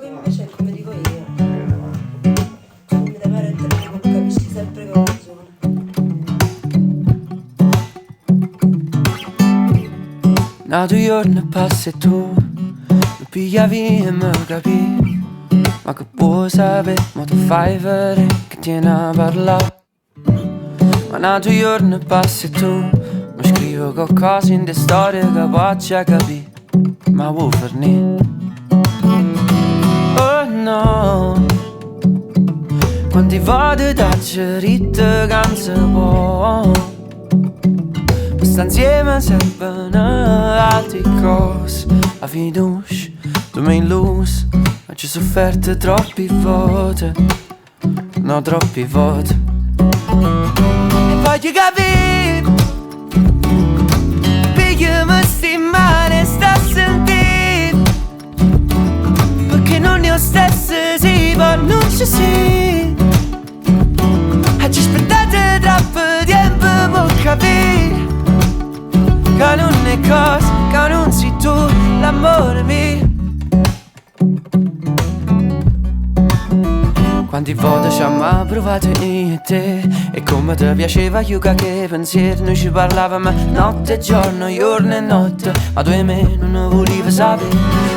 che invece è come dico io. Non mi dai pare tempo, capisci sempre che ho ragione. Un altro giorno passa e tu mi pigliavi e mi capì. Ma che puoi sapere, ma tu fai vedere che tieni a parlare. Ma un altro giorno passa e tu mi scrivo qualcosa in de storie che faccia capire. Ma vuoi farne? Oh no, quanti volte t'ho detto che non si può. Ma sta insieme servono altre cose. La fiducia, tu mi hai illuso, ma ci ho sofferto troppi volte. No, troppi volte. E voglio capire, pigliami sti male, sta a sentire, perché non ne ho stesso, sì, ma non ci si. E ci aspettate troppo tempo per capire che non è cosa, che non sei tu l'amore mio. Quanti volte ci abbiamo provato io e te, e come ti piaceva io che pensieri. Noi ci parlavamo notte e giorno, giorno e notte, ma tu e me non volevi sapere.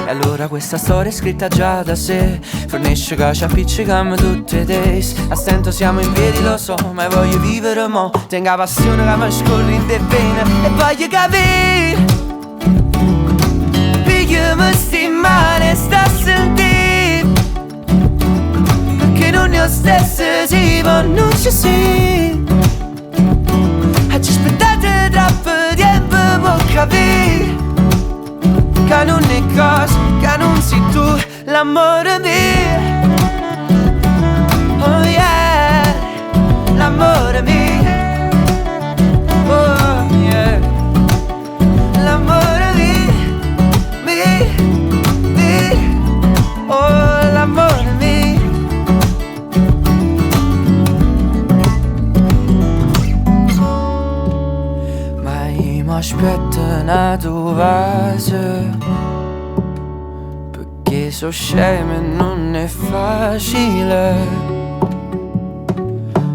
E allora questa storia è scritta già da sé, fornisce che ci appiccichiamo tutti i days. A stento siamo in piedi, lo so, ma voglio vivere mo'. Tengo la passione che mi scorre in te vene. E voglio capire, pigliami sti male, sta a sentire, perché non ne ho stesso, sì, ma non ci si. E ci aspettate troppo tempo per capire che non è cosa, che non sei tu l'amore mio. Oh yeah, l'amore mio. Oh yeah, l'amore mio, oh l'amore mio. Ma io mi aspetto una tua fase, perché so scemo e non è facile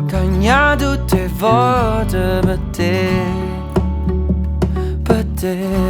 cagnare tutte volte per te, per te.